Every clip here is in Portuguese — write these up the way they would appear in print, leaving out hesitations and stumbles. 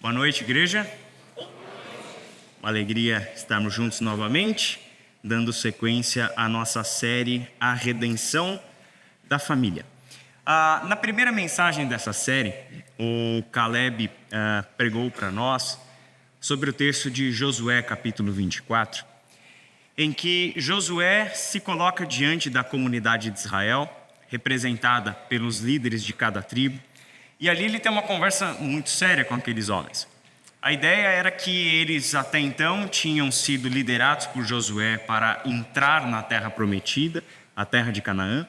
Boa noite, igreja. Uma alegria estarmos juntos novamente, dando sequência à nossa série A Redenção da Família. Na primeira mensagem dessa série, o Caleb pregou para nós sobre o texto de Josué, capítulo 24, em que Josué se coloca diante da comunidade de Israel, representada pelos líderes de cada tribo, e ali ele tem uma conversa muito séria com aqueles homens. A ideia era que eles até então tinham sido liderados por Josué para entrar na terra prometida, a terra de Canaã,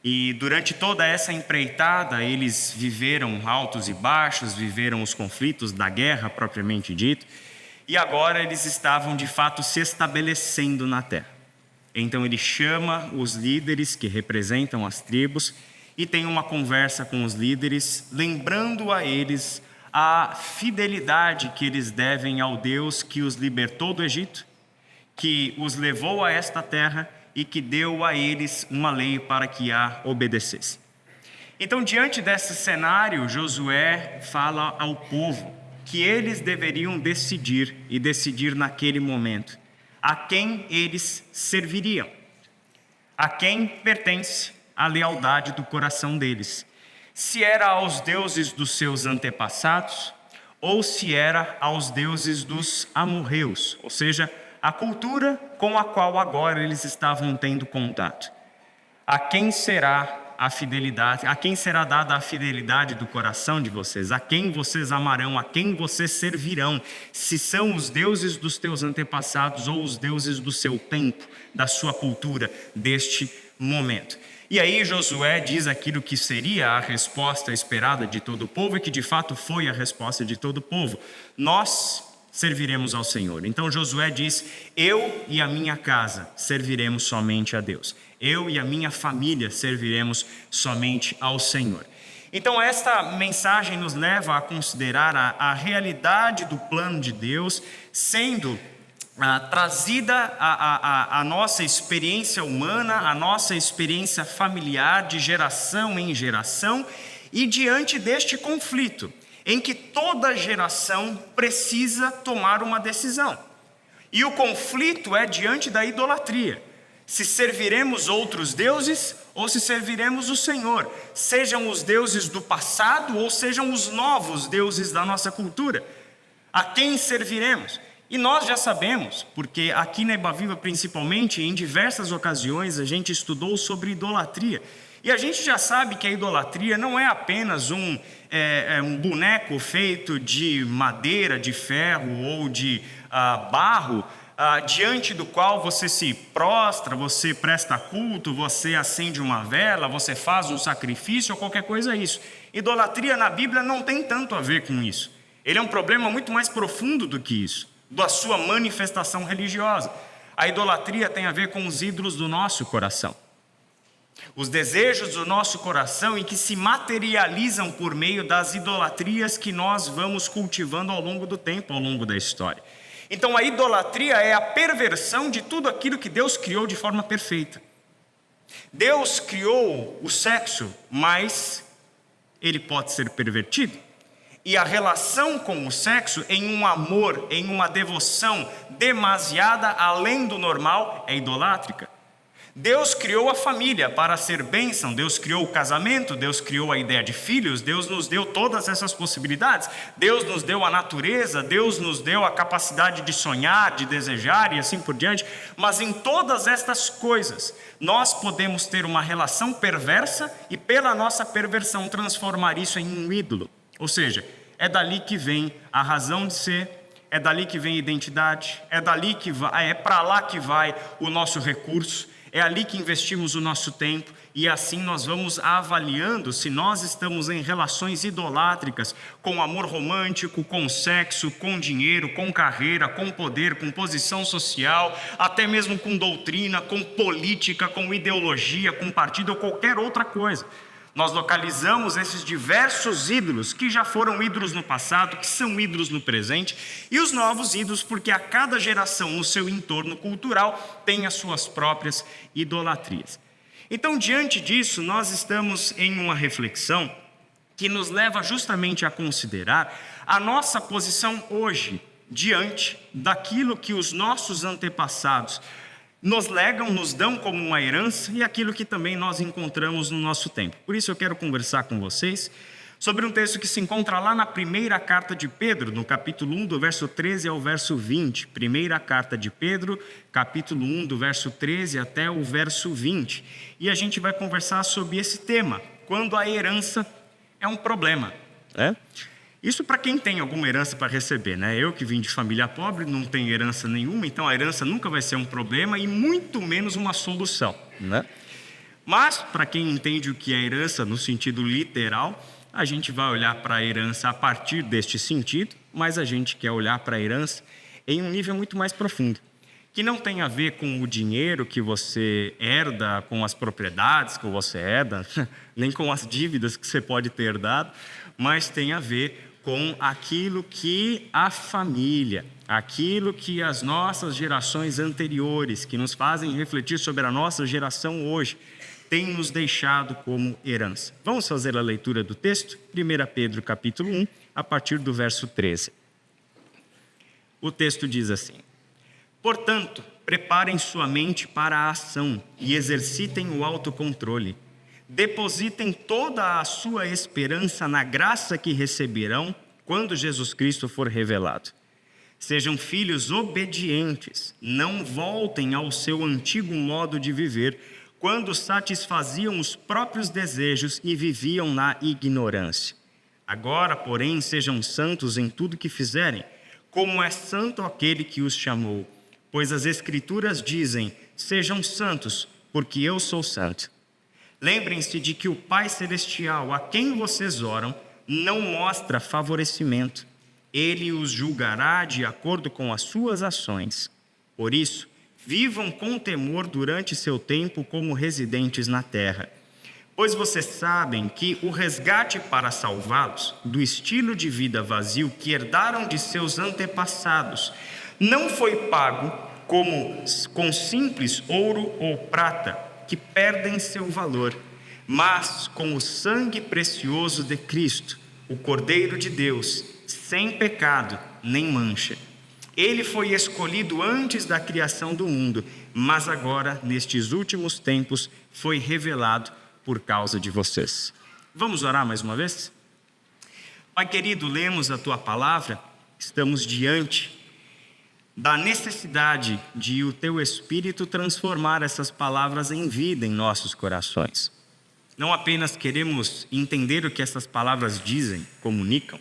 e durante toda essa empreitada eles viveram altos e baixos, viveram os conflitos da guerra propriamente dito, e agora eles estavam de fato se estabelecendo na terra. Então ele chama os líderes que representam as tribos e tem uma conversa com os líderes, lembrando a eles a fidelidade que eles devem ao Deus que os libertou do Egito, que os levou a esta terra e que deu a eles uma lei para que a obedecessem. Então, diante desse cenário, Josué fala ao povo que eles deveriam decidir, e decidir naquele momento, a quem eles serviriam, a quem pertence a lealdade do coração deles. Se era aos deuses dos seus antepassados, ou se era aos deuses dos amorreus, ou seja, a cultura com a qual agora eles estavam tendo contato. A quem será a fidelidade, a quem será dada a fidelidade do coração de vocês, a quem vocês amarão, a quem vocês servirão, se são os deuses dos teus antepassados ou os deuses do seu tempo, da sua cultura, deste momento. E aí Josué diz aquilo que seria a resposta esperada de todo o povo e que de fato foi a resposta de todo o povo: nós serviremos ao Senhor. Então Josué diz: eu e a minha casa serviremos somente a Deus. Eu e a minha família serviremos somente ao Senhor. Então esta mensagem nos leva a considerar a realidade do plano de Deus sendo trazida a nossa experiência humana, a nossa experiência familiar de geração em geração, e diante deste conflito em que toda geração precisa tomar uma decisão. E o conflito é diante da idolatria. Se serviremos outros deuses ou se serviremos o Senhor, sejam os deuses do passado ou sejam os novos deuses da nossa cultura. A quem serviremos? E nós já sabemos, porque aqui na Ibaviva principalmente, em diversas ocasiões a gente estudou sobre idolatria. E a gente já sabe que a idolatria não é apenas um boneco feito de madeira, de ferro ou de barro, diante do qual você se prostra, você presta culto, você acende uma vela, você faz um sacrifício ou qualquer coisa isso. Idolatria na Bíblia não tem tanto a ver com isso. Ele é um problema muito mais profundo do que isso, da sua manifestação religiosa. A idolatria tem a ver com os ídolos do nosso coração. Os desejos do nosso coração e que se materializam por meio das idolatrias que nós vamos cultivando ao longo do tempo, ao longo da história. Então a idolatria é a perversão de tudo aquilo que Deus criou de forma perfeita. Deus criou o sexo, mas ele pode ser pervertido. E a relação com o sexo em um amor, em uma devoção demasiada além do normal é idolátrica. Deus criou a família para ser bênção, Deus criou o casamento, Deus criou a ideia de filhos, Deus nos deu todas essas possibilidades, Deus nos deu a natureza, Deus nos deu a capacidade de sonhar, de desejar e assim por diante, mas em todas estas coisas nós podemos ter uma relação perversa e pela nossa perversão transformar isso em um ídolo, ou seja, é dali que vem a razão de ser, é dali que vem a identidade, é dali que vai, é para lá que vai o nosso recurso, é ali que investimos o nosso tempo e assim nós vamos avaliando se nós estamos em relações idolátricas com amor romântico, com sexo, com dinheiro, com carreira, com poder, com posição social, até mesmo com doutrina, com política, com ideologia, com partido ou qualquer outra coisa. Nós localizamos esses diversos ídolos que já foram ídolos no passado, que são ídolos no presente, e os novos ídolos, porque a cada geração no seu entorno cultural tem as suas próprias idolatrias. Então, diante disso, nós estamos em uma reflexão que nos leva justamente a considerar a nossa posição hoje, diante daquilo que os nossos antepassados nos legam, nos dão como uma herança e aquilo que também nós encontramos no nosso tempo. Por isso eu quero conversar com vocês sobre um texto que se encontra lá na primeira carta de Pedro, no capítulo 1, do verso 13 ao verso 20. Primeira carta de Pedro, capítulo 1, do verso 13 até o verso 20. E a gente vai conversar sobre esse tema, quando a herança é um problema. Isso para quem tem alguma herança para receber, né? Eu que vim de família pobre, não tenho herança nenhuma, então a herança nunca vai ser um problema e muito menos uma solução, né? Mas para quem entende o que é herança no sentido literal, a gente vai olhar para a herança a partir deste sentido, mas a gente quer olhar para a herança em um nível muito mais profundo, que não tem a ver com o dinheiro que você herda, com as propriedades que você herda, nem com as dívidas que você pode ter herdado, mas tem a ver com aquilo que a família, aquilo que as nossas gerações anteriores, que nos fazem refletir sobre a nossa geração hoje, tem nos deixado como herança. Vamos fazer a leitura do texto? 1 Pedro capítulo 1, a partir do verso 13. O texto diz assim: portanto, preparem sua mente para a ação e exercitem o autocontrole. Depositem toda a sua esperança na graça que receberão quando Jesus Cristo for revelado. Sejam filhos obedientes, não voltem ao seu antigo modo de viver, quando satisfaziam os próprios desejos e viviam na ignorância. Agora, porém, sejam santos em tudo que fizerem, como é santo aquele que os chamou. Pois as Escrituras dizem: sejam santos, porque eu sou santo. Lembrem-se de que o Pai Celestial, a quem vocês oram, não mostra favorecimento. Ele os julgará de acordo com as suas ações. Por isso, vivam com temor durante seu tempo como residentes na terra. Pois vocês sabem que o resgate para salvá-los do estilo de vida vazio que herdaram de seus antepassados não foi pago com simples ouro ou prata, que perdem seu valor, mas com o sangue precioso de Cristo, o Cordeiro de Deus, sem pecado nem mancha. Ele foi escolhido antes da criação do mundo, mas agora, nestes últimos tempos, foi revelado por causa de vocês. Vamos orar mais uma vez? Pai querido, lemos a Tua palavra, estamos diante da necessidade de o Teu Espírito transformar essas palavras em vida em nossos corações. Não apenas queremos entender o que essas palavras dizem, comunicam,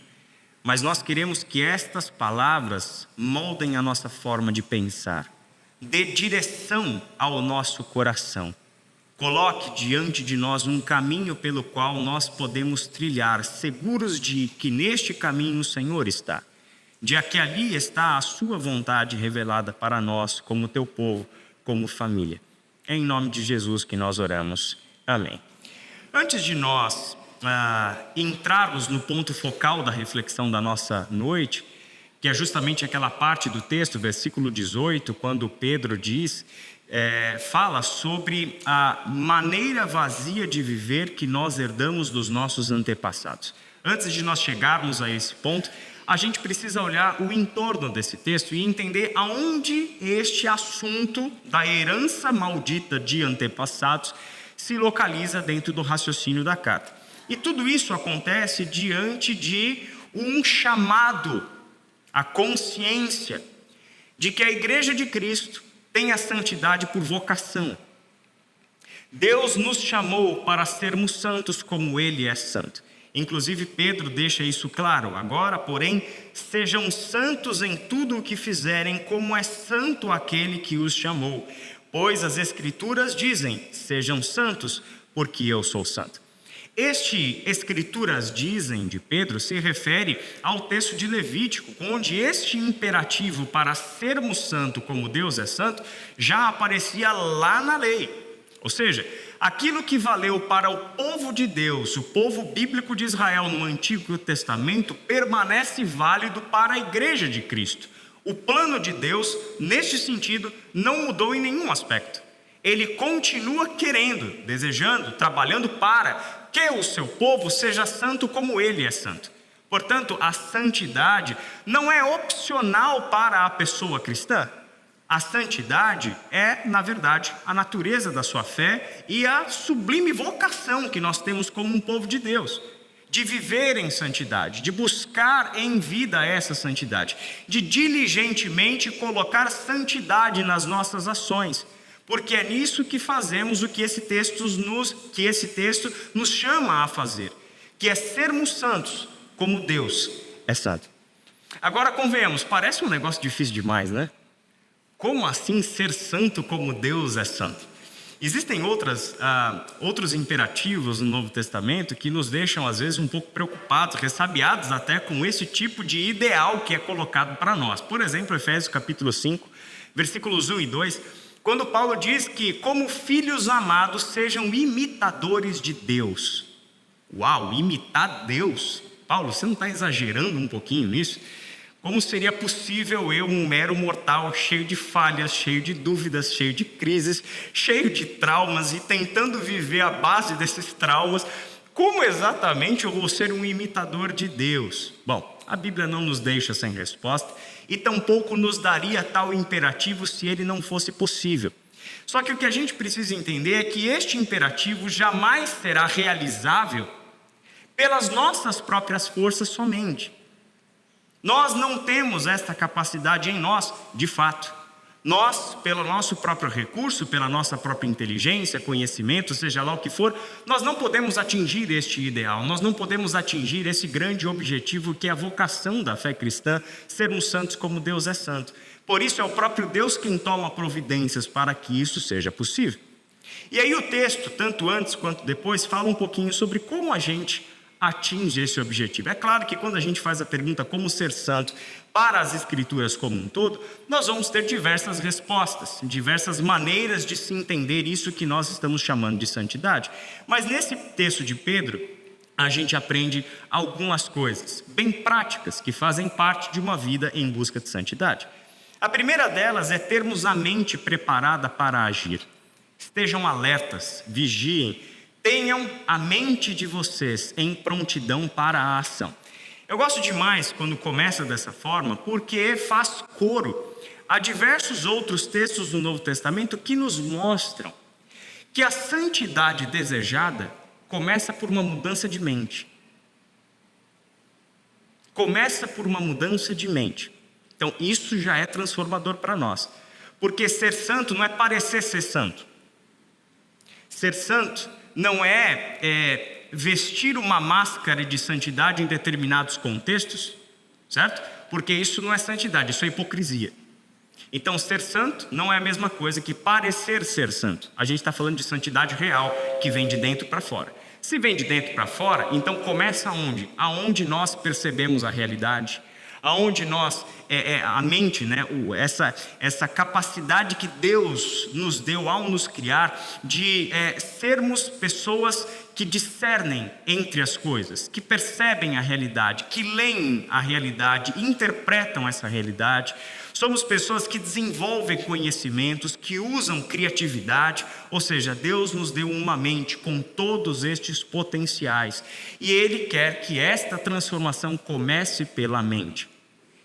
mas nós queremos que estas palavras moldem a nossa forma de pensar, dê direção ao nosso coração. Coloque diante de nós um caminho pelo qual nós podemos trilhar, seguros de que neste caminho o Senhor está, de que ali está a sua vontade revelada para nós, como teu povo, como família. É em nome de Jesus que nós oramos. Amém. Antes de nós entrarmos no ponto focal da reflexão da nossa noite, que é justamente aquela parte do texto, versículo 18, quando Pedro fala sobre a maneira vazia de viver que nós herdamos dos nossos antepassados. Antes de nós chegarmos a esse ponto, a gente precisa olhar o entorno desse texto e entender aonde este assunto da herança maldita de antepassados se localiza dentro do raciocínio da carta. E tudo isso acontece diante de um chamado à consciência de que a Igreja de Cristo tem a santidade por vocação. Deus nos chamou para sermos santos como Ele é santo. Inclusive Pedro deixa isso claro. Agora, porém, sejam santos em tudo o que fizerem, como é santo aquele que os chamou. Pois as Escrituras dizem: sejam santos, porque eu sou santo. Este Escrituras dizem de Pedro se refere ao texto de Levítico, onde este imperativo para sermos santos como Deus é santo já aparecia lá na lei. Ou seja, aquilo que valeu para o povo de Deus, o povo bíblico de Israel no Antigo Testamento, permanece válido para a Igreja de Cristo. O plano de Deus, neste sentido, não mudou em nenhum aspecto. Ele continua querendo, desejando, trabalhando para que o seu povo seja santo como ele é santo. Portanto, a santidade não é opcional para a pessoa cristã. A santidade é, na verdade, a natureza da sua fé e a sublime vocação que nós temos como um povo de Deus, de viver em santidade, de buscar em vida essa santidade, de diligentemente colocar santidade nas nossas ações, porque é nisso que fazemos o que esse texto nos chama a fazer, que é sermos santos como Deus é santo. Agora, convenhamos, parece um negócio difícil demais, né? Como assim ser santo como Deus é santo? Existem outros imperativos no Novo Testamento que nos deixam, às vezes, um pouco preocupados, ressabiados até com esse tipo de ideal que é colocado para nós. Por exemplo, Efésios capítulo 5, versículos 1 e 2, quando Paulo diz que, como filhos amados, sejam imitadores de Deus. Uau, imitar Deus? Paulo, você não está exagerando um pouquinho nisso? Como seria possível eu, um mero mortal, cheio de falhas, cheio de dúvidas, cheio de crises, cheio de traumas e tentando viver à base desses traumas, como exatamente eu vou ser um imitador de Deus? Bom, a Bíblia não nos deixa sem resposta e tampouco nos daria tal imperativo se ele não fosse possível. Só que o que a gente precisa entender é que este imperativo jamais será realizável pelas nossas próprias forças somente. Nós não temos esta capacidade em nós, de fato. Nós, pelo nosso próprio recurso, pela nossa própria inteligência, conhecimento, seja lá o que for, nós não podemos atingir este ideal, nós não podemos atingir esse grande objetivo que é a vocação da fé cristã, sermos santos como Deus é santo. Por isso é o próprio Deus quem toma providências para que isso seja possível. E aí o texto, tanto antes quanto depois, fala um pouquinho sobre como a gente atinge esse objetivo. É claro que quando a gente faz a pergunta como ser santo para as Escrituras como um todo, nós vamos ter diversas respostas, diversas maneiras de se entender isso que nós estamos chamando de santidade. Mas nesse texto de Pedro, a gente aprende algumas coisas bem práticas que fazem parte de uma vida em busca de santidade. A primeira delas é termos a mente preparada para agir. Estejam alertas, vigiem, tenham a mente de vocês em prontidão para a ação. Eu gosto demais quando começa dessa forma, porque faz coro a diversos outros textos do Novo Testamento que nos mostram que a santidade desejada começa por uma mudança de mente. Começa por uma mudança de mente. Então, isso já é transformador para nós. Porque ser santo não é parecer ser santo. Ser santo não é vestir uma máscara de santidade em determinados contextos, certo? Porque isso não é santidade, isso é hipocrisia. Então, ser santo não é a mesma coisa que parecer ser santo. A gente está falando de santidade real, que vem de dentro para fora. Se vem de dentro para fora, então começa aonde? Aonde nós percebemos a realidade, aonde nós, a mente, né, essa capacidade que Deus nos deu ao nos criar, de sermos pessoas que discernem entre as coisas, que percebem a realidade, que leem a realidade, interpretam essa realidade. Somos pessoas que desenvolvem conhecimentos, que usam criatividade, ou seja, Deus nos deu uma mente com todos estes potenciais e Ele quer que esta transformação comece pela mente.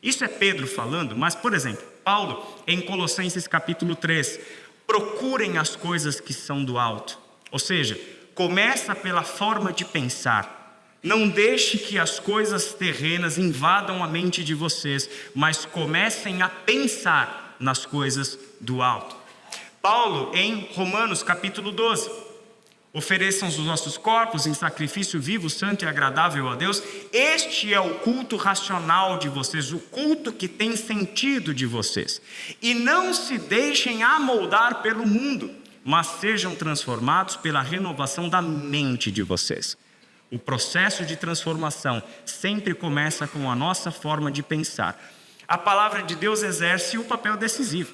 Isso é Pedro falando, mas, por exemplo, Paulo, em Colossenses capítulo 3, procurem as coisas que são do alto, ou seja, começa pela forma de pensar. Não deixe que as coisas terrenas invadam a mente de vocês, mas comecem a pensar nas coisas do alto. Paulo, em Romanos capítulo 12, ofereçam os nossos corpos em sacrifício vivo, santo e agradável a Deus. Este é o culto racional de vocês, o culto que tem sentido de vocês. E não se deixem amoldar pelo mundo, mas sejam transformados pela renovação da mente de vocês. O processo de transformação sempre começa com a nossa forma de pensar. A palavra de Deus exerce o papel decisivo,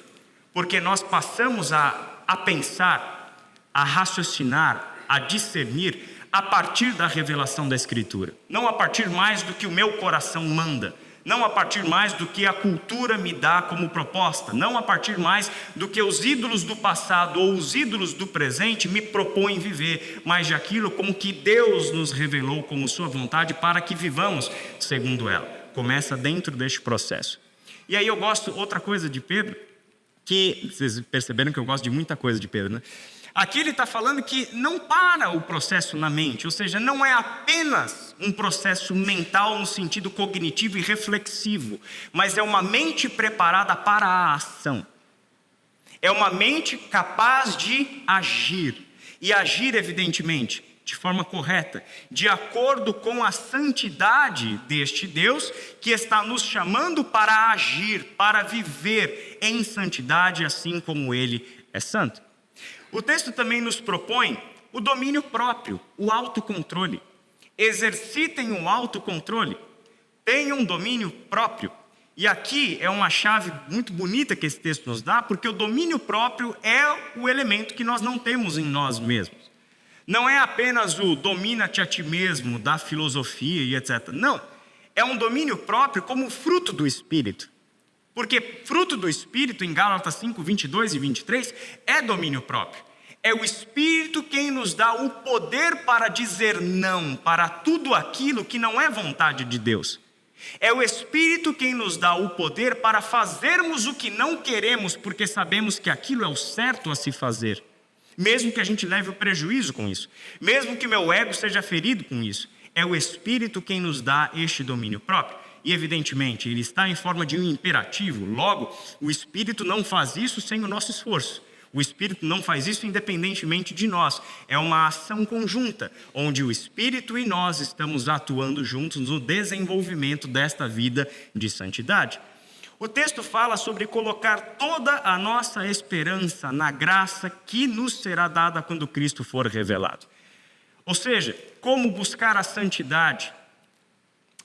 porque nós passamos a pensar, a raciocinar, a discernir a partir da revelação da Escritura. Não a partir mais do que o meu coração manda, não a partir mais do que a cultura me dá como proposta, não a partir mais do que os ídolos do passado ou os ídolos do presente me propõem viver, mas de aquilo como que Deus nos revelou como sua vontade para que vivamos segundo ela. Começa dentro deste processo. E aí eu gosto, outra coisa de Pedro, que vocês perceberam que eu gosto de muita coisa de Pedro, né? Aqui ele está falando que não para o processo na mente, ou seja, não é apenas um processo mental no sentido cognitivo e reflexivo, mas é uma mente preparada para a ação. É uma mente capaz de agir, e agir, evidentemente, de forma correta, de acordo com a santidade deste Deus, que está nos chamando para agir, para viver em santidade, assim como Ele é santo. O texto também nos propõe o domínio próprio, o autocontrole. Exercitem o autocontrole, tenham um domínio próprio. E aqui é uma chave muito bonita que esse texto nos dá, porque o domínio próprio é o elemento que nós não temos em nós mesmos. Não é apenas o domina-te a ti mesmo, da filosofia e etc. Não, é um domínio próprio como fruto do Espírito. Porque fruto do Espírito, em Gálatas 5, 22 e 23, é domínio próprio. É o Espírito quem nos dá o poder para dizer não para tudo aquilo que não é vontade de Deus. É o Espírito quem nos dá o poder para fazermos o que não queremos, porque sabemos que aquilo é o certo a se fazer. Mesmo que a gente leve o prejuízo com isso. Mesmo que meu ego seja ferido com isso. É o Espírito quem nos dá este domínio próprio. E, evidentemente, ele está em forma de um imperativo. Logo, o Espírito não faz isso sem o nosso esforço. O Espírito não faz isso independentemente de nós. É uma ação conjunta, onde o Espírito e nós estamos atuando juntos no desenvolvimento desta vida de santidade. O texto fala sobre colocar toda a nossa esperança na graça que nos será dada quando Cristo for revelado. Ou seja, como buscar a santidade?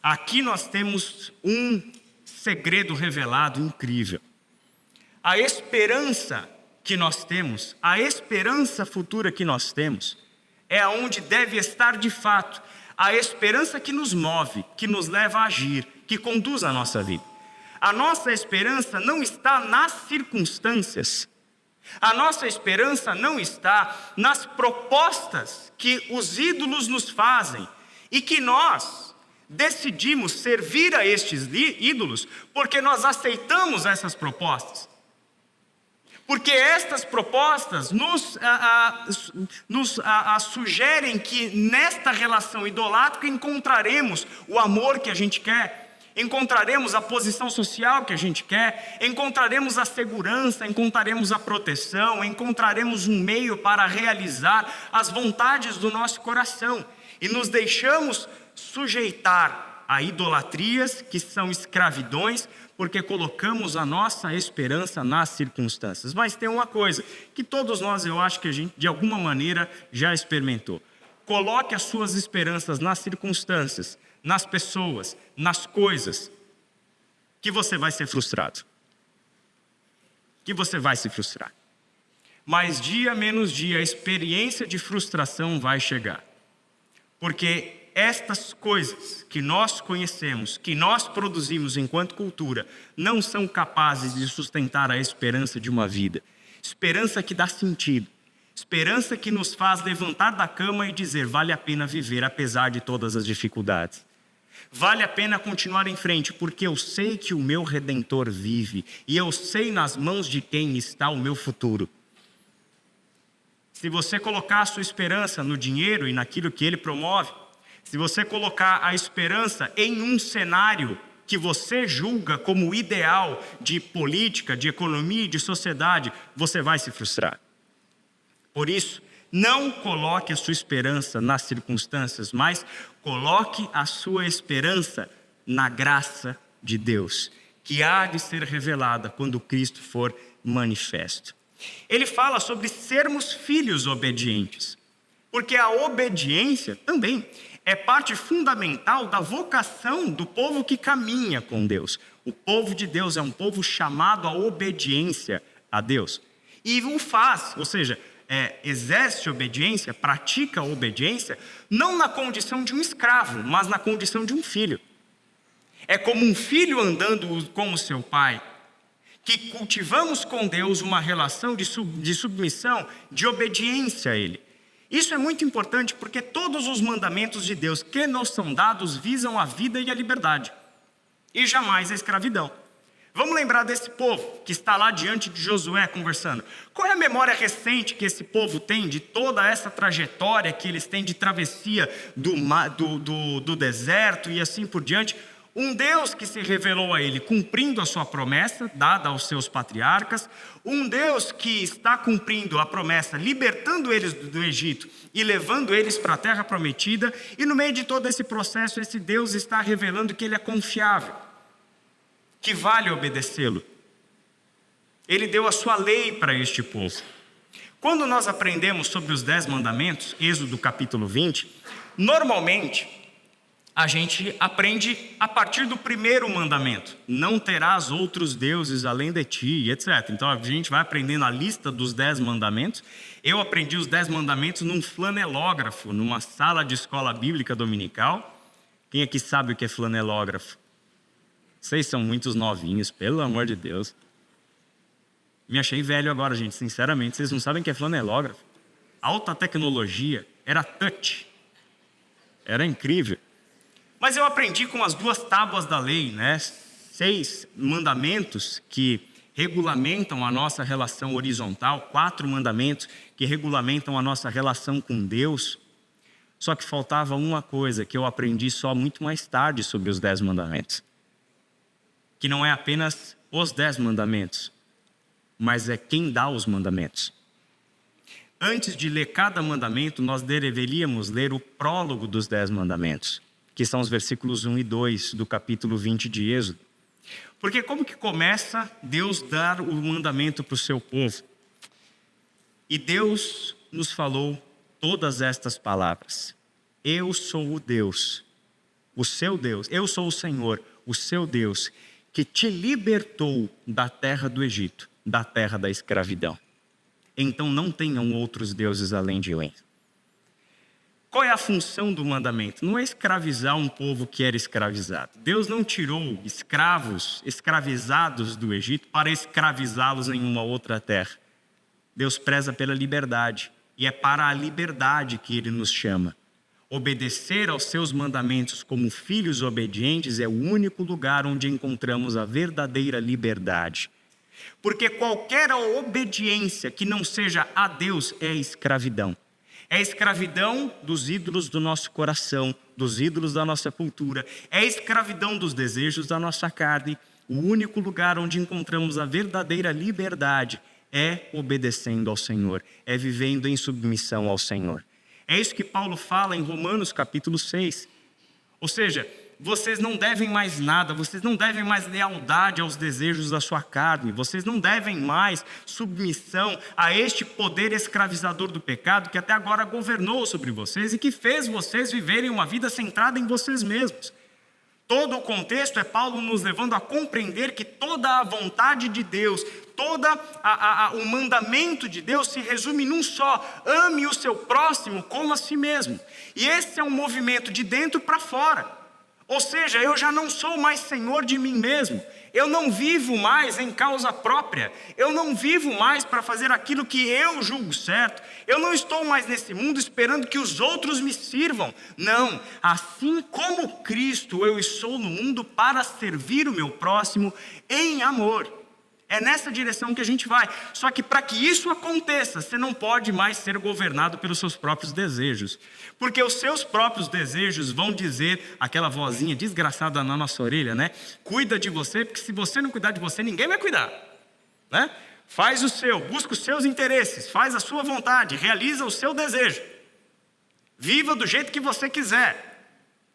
Aqui nós temos um segredo revelado incrível. A esperança que nós temos, a esperança futura que nós temos, é aonde deve estar de fato a esperança que nos move, que nos leva a agir, que conduz a nossa vida. A nossa esperança não está nas circunstâncias. A nossa esperança não está nas propostas que os ídolos nos fazem e que nós decidimos servir a estes ídolos porque nós aceitamos essas propostas. Porque estas propostas nos sugerem que nesta relação idolátrica encontraremos o amor que a gente quer, encontraremos a posição social que a gente quer, encontraremos a segurança, encontraremos a proteção, encontraremos um meio para realizar as vontades do nosso coração. E nos deixamos sujeitar a idolatrias que são escravidões, porque colocamos a nossa esperança nas circunstâncias. Mas tem uma coisa que todos nós, eu acho que a gente de alguma maneira já experimentou. Coloque as suas esperanças nas circunstâncias, nas pessoas, nas coisas, que você vai ser frustrado. Que você vai se frustrar. Mas dia menos dia a experiência de frustração vai chegar. Porque estas coisas que nós conhecemos, que nós produzimos enquanto cultura, não são capazes de sustentar a esperança de uma vida. Esperança que dá sentido. Esperança que nos faz levantar da cama e dizer, vale a pena viver apesar de todas as dificuldades. Vale a pena continuar em frente, porque eu sei que o meu Redentor vive, e eu sei nas mãos de quem está o meu futuro. Se você colocar a sua esperança no dinheiro e naquilo que ele promove, se você colocar a esperança em um cenário que você julga como ideal de política, de economia e de sociedade, você vai se frustrar. Por isso, não coloque a sua esperança nas circunstâncias, mas coloque a sua esperança na graça de Deus, que há de ser revelada quando Cristo for manifesto. Ele fala sobre sermos filhos obedientes, porque a obediência também é parte fundamental da vocação do povo que caminha com Deus. O povo de Deus é um povo chamado à obediência a Deus. E o faz, ou seja, exerce obediência, pratica a obediência, não na condição de um escravo, mas na condição de um filho. É como um filho andando com o seu pai, que cultivamos com Deus uma relação de submissão, de obediência a Ele. Isso é muito importante porque todos os mandamentos de Deus que nos são dados visam a vida e a liberdade, e jamais a escravidão. Vamos lembrar desse povo que está lá diante de Josué conversando. Qual é a memória recente que esse povo tem de toda essa trajetória que eles têm de travessia do deserto e assim por diante? Um Deus que se revelou a ele cumprindo a sua promessa dada aos seus patriarcas, um Deus que está cumprindo a promessa, libertando eles do Egito e levando eles para a terra prometida, e no meio de todo esse processo, esse Deus está revelando que ele é confiável, que vale obedecê-lo. Ele deu a sua lei para este povo. Quando nós aprendemos sobre os 10 mandamentos, Êxodo capítulo 20, normalmente a gente aprende a partir do primeiro mandamento: não terás outros deuses além de ti, etc. Então a gente vai aprendendo a lista dos 10 mandamentos. Eu aprendi os 10 mandamentos num flanelógrafo, numa sala de escola bíblica dominical. Quem aqui sabe o que é flanelógrafo? Vocês são muitos novinhos, pelo amor de Deus. Me achei velho agora, gente, sinceramente. Vocês não sabem o que é flanelógrafo? Alta tecnologia, era touch. Era incrível. Mas eu aprendi com as 2 tábuas da lei, né? 6 mandamentos que regulamentam a nossa relação horizontal, 4 mandamentos que regulamentam a nossa relação com Deus. Só que faltava uma coisa que eu aprendi só muito mais tarde sobre os 10 mandamentos. Que não é apenas os 10 mandamentos, mas é quem dá os mandamentos. Antes de ler cada mandamento, nós deveríamos ler o prólogo dos 10 mandamentos, que são os versículos 1 e 2 do capítulo 20 de Êxodo. Porque como que começa Deus dar o mandamento para o seu povo? E Deus nos falou todas estas palavras: eu sou o Deus, o seu Deus, eu sou o Senhor, o seu Deus, que te libertou da terra do Egito, da terra da escravidão. Então não tenham outros deuses além de mim. Qual é a função do mandamento? Não é escravizar um povo que era escravizado. Deus não tirou escravos, escravizados do Egito para escravizá-los em uma outra terra. Deus preza pela liberdade, e é para a liberdade que Ele nos chama. Obedecer aos seus mandamentos como filhos obedientes é o único lugar onde encontramos a verdadeira liberdade. Porque qualquer obediência que não seja a Deus é escravidão. É escravidão dos ídolos do nosso coração, dos ídolos da nossa cultura. É escravidão dos desejos da nossa carne. O único lugar onde encontramos a verdadeira liberdade é obedecendo ao Senhor, é vivendo em submissão ao Senhor. É isso que Paulo fala em Romanos capítulo 6. Ou seja, vocês não devem mais nada, vocês não devem mais lealdade aos desejos da sua carne, vocês não devem mais submissão a este poder escravizador do pecado que até agora governou sobre vocês e que fez vocês viverem uma vida centrada em vocês mesmos. Todo o contexto é Paulo nos levando a compreender que toda a vontade de Deus, o mandamento de Deus se resume num só: ame o seu próximo como a si mesmo. E esse é um movimento de dentro para fora. Ou seja, eu já não sou mais senhor de mim mesmo. Eu não vivo mais em causa própria. Eu não vivo mais para fazer aquilo que eu julgo certo. Eu não estou mais nesse mundo esperando que os outros me sirvam. Não, assim como Cristo, eu estou no mundo para servir o meu próximo em amor. É nessa direção que a gente vai. Só que para que isso aconteça, você não pode mais ser governado pelos seus próprios desejos. Porque os seus próprios desejos vão dizer, aquela vozinha desgraçada na nossa orelha, né? Cuida de você, porque se você não cuidar de você, ninguém vai cuidar. Né? Faz o seu, busca os seus interesses, faz a sua vontade, realiza o seu desejo. Viva do jeito que você quiser.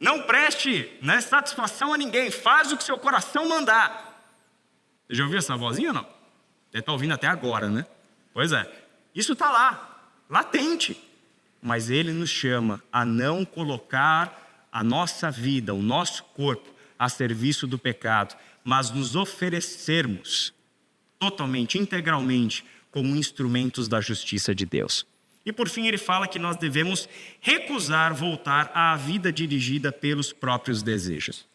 Não preste satisfação a ninguém, faz o que seu coração mandar. Você já ouviu essa vozinha ou não? Deve estar ouvindo até agora, né? Pois é. Isso está lá, latente. Mas Ele nos chama a não colocar a nossa vida, o nosso corpo, a serviço do pecado, mas nos oferecermos totalmente, integralmente, como instrumentos da justiça de Deus. E por fim Ele fala que nós devemos recusar voltar à vida dirigida pelos próprios desejos.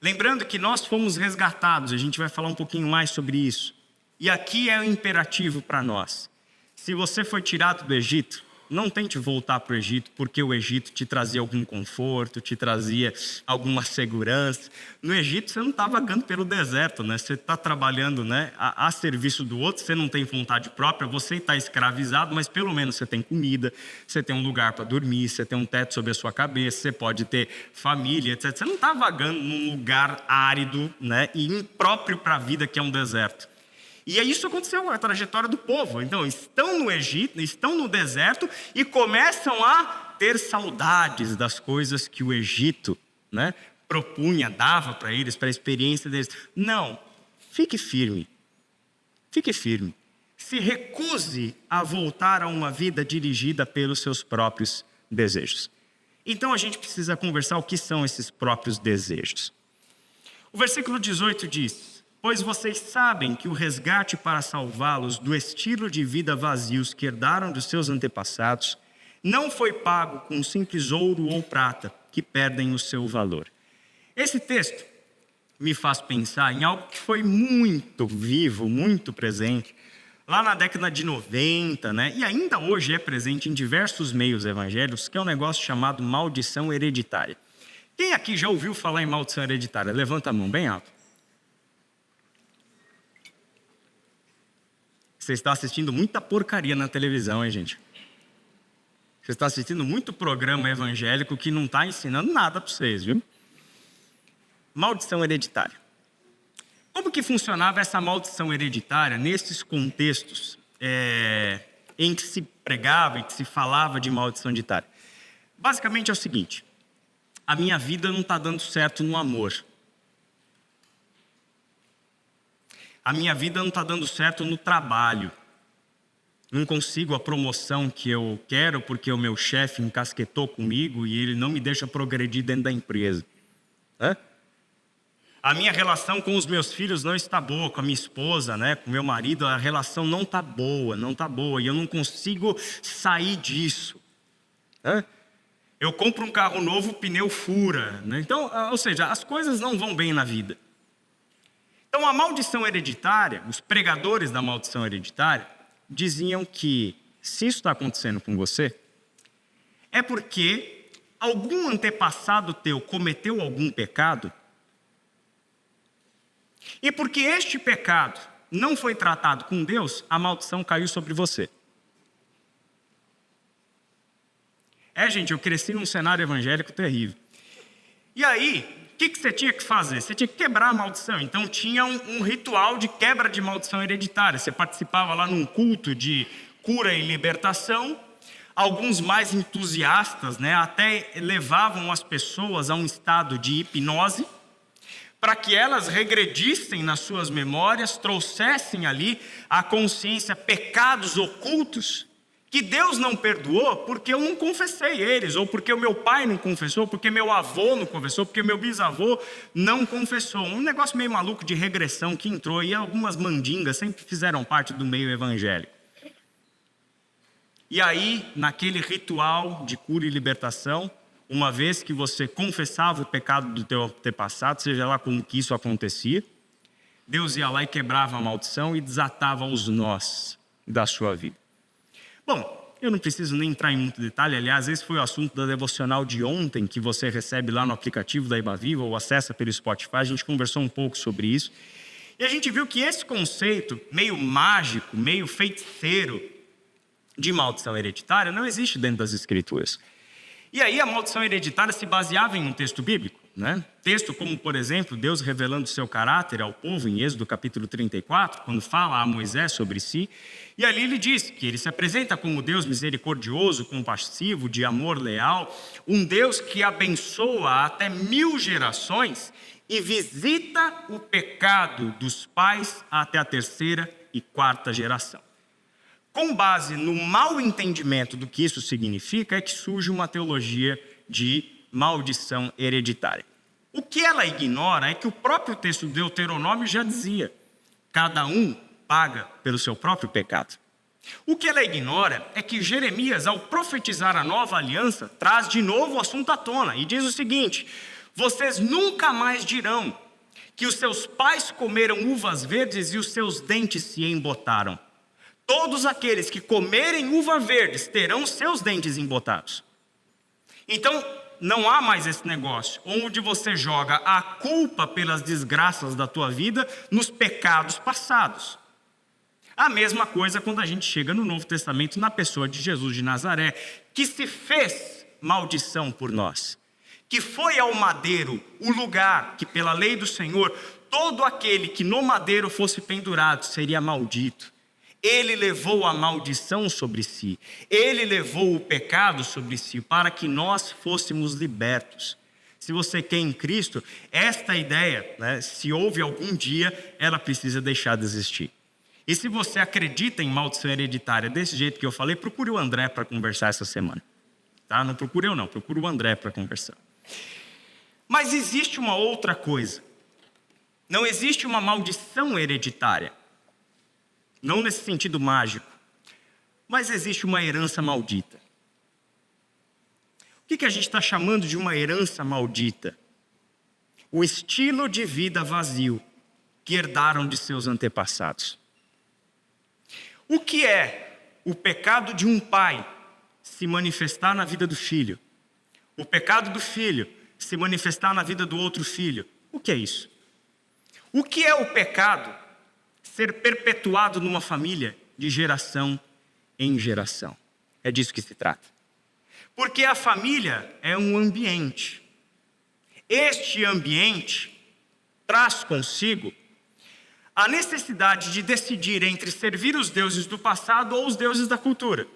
Lembrando que nós fomos resgatados, a gente vai falar um pouquinho mais sobre isso. E aqui é o imperativo para nós. Se você foi tirado do Egito, não tente voltar para o Egito, porque o Egito te trazia algum conforto, te trazia alguma segurança. No Egito você não está vagando pelo deserto, né? Você está trabalhando, né, a serviço do outro, você não tem vontade própria, você está escravizado, mas pelo menos você tem comida, você tem um lugar para dormir, você tem um teto sobre a sua cabeça, você pode ter família, etc. Você não está vagando num lugar árido, né, e impróprio para a vida que é um deserto. E isso aconteceu, a trajetória do povo. Então, estão no Egito, estão no deserto e começam a ter saudades das coisas que o Egito, né, propunha, dava para eles, para a experiência deles. Não, fique firme. Fique firme. Se recuse a voltar a uma vida dirigida pelos seus próprios desejos. Então, a gente precisa conversar o que são esses próprios desejos. O versículo 18 diz: pois vocês sabem que o resgate para salvá-los do estilo de vida vazios que herdaram dos seus antepassados não foi pago com simples ouro ou prata, que perdem o seu valor. Esse texto me faz pensar em algo que foi muito vivo, muito presente, lá na década de 90, né? E ainda hoje é presente em diversos meios evangélicos, que é um negócio chamado maldição hereditária. Quem aqui já ouviu falar em maldição hereditária? Levanta a mão bem alto. Você está assistindo muita porcaria na televisão, hein, gente? Você está assistindo muito programa evangélico que não está ensinando nada para vocês, viu? Maldição hereditária. Como que funcionava essa maldição hereditária nesses contextos em que se pregava e que se falava de maldição hereditária? Basicamente é o seguinte: a minha vida não está dando certo no amor. A minha vida não está dando certo no trabalho. Não consigo a promoção que eu quero porque o meu chefe encasquetou comigo e ele não me deixa progredir dentro da empresa. A minha relação com os meus filhos não está boa, com a minha esposa, né, com o meu marido, a relação não está boa, e eu não consigo sair disso. Eu compro um carro novo, o pneu fura, né? Então, ou seja, as coisas não vão bem na vida. Então, a maldição hereditária, os pregadores da maldição hereditária, diziam que se isso está acontecendo com você, é porque algum antepassado teu cometeu algum pecado, e porque este pecado não foi tratado com Deus, a maldição caiu sobre você. Gente, eu cresci num cenário evangélico terrível. E aí, o que você tinha que fazer? Você tinha que quebrar a maldição. Então tinha um ritual de quebra de maldição hereditária. Você participava lá num culto de cura e libertação. Alguns mais entusiastas, né, até levavam as pessoas a um estado de hipnose, para que elas regredissem nas suas memórias, trouxessem ali à consciência pecados ocultos que Deus não perdoou porque eu não confessei eles, ou porque o meu pai não confessou, porque meu avô não confessou, porque meu bisavô não confessou. Um negócio meio maluco de regressão que entrou, e algumas mandingas sempre fizeram parte do meio evangélico. E aí, naquele ritual de cura e libertação, uma vez que você confessava o pecado do teu antepassado, seja lá como que isso acontecia, Deus ia lá e quebrava a maldição e desatava os nós da sua vida. Bom, eu não preciso nem entrar em muito detalhe, aliás, esse foi o assunto da devocional de ontem, que você recebe lá no aplicativo da Ibaviva ou acessa pelo Spotify, a gente conversou um pouco sobre isso. E a gente viu que esse conceito meio mágico, meio feiticeiro de maldição hereditária não existe dentro das Escrituras. E aí a maldição hereditária se baseava em um texto bíblico, né? Texto como, por exemplo, Deus revelando o seu caráter ao povo em Êxodo capítulo 34, quando fala a Moisés sobre si. E ali ele diz que ele se apresenta como Deus misericordioso, compassivo, de amor leal, um Deus que abençoa até 1000 gerações e visita o pecado dos pais até a 3ª e 4ª geração. Com base no mau entendimento do que isso significa, é que surge uma teologia de maldição hereditária. O que ela ignora é que o próprio texto do Deuteronômio já dizia: cada um paga pelo seu próprio pecado. O que ela ignora é que Jeremias, ao profetizar a nova aliança, traz de novo o assunto à tona e diz o seguinte: Vocês nunca mais dirão que os seus pais comeram uvas verdes e os seus dentes se embotaram. Todos aqueles que comerem uva verdes terão seus dentes embotados. Então, não há mais esse negócio, onde você joga a culpa pelas desgraças da tua vida nos pecados passados. A mesma coisa quando a gente chega no Novo Testamento, na pessoa de Jesus de Nazaré, que se fez maldição por nós, que foi ao madeiro, o lugar que pela lei do Senhor, todo aquele que no madeiro fosse pendurado seria maldito. Ele levou a maldição sobre si, ele levou o pecado sobre si, para que nós fôssemos libertos. Se você quer em Cristo, esta ideia, se houve algum dia, ela precisa deixar de existir. E se você acredita em maldição hereditária desse jeito que eu falei, procure o André para conversar essa semana. Tá? Não procure eu não, procure o André para conversar. Mas existe uma outra coisa. Não existe uma maldição hereditária. Não nesse sentido mágico. Mas existe uma herança maldita. O que a gente está chamando de uma herança maldita? O estilo de vida vazio que herdaram de seus antepassados. O que é o pecado de um pai se manifestar na vida do filho? O pecado do filho se manifestar na vida do outro filho? O que é isso? O que é o pecado ser perpetuado numa família de geração em geração? É disso que se trata. Porque a família é um ambiente. Este ambiente traz consigo a necessidade de decidir entre servir os deuses do passado ou os deuses da cultura.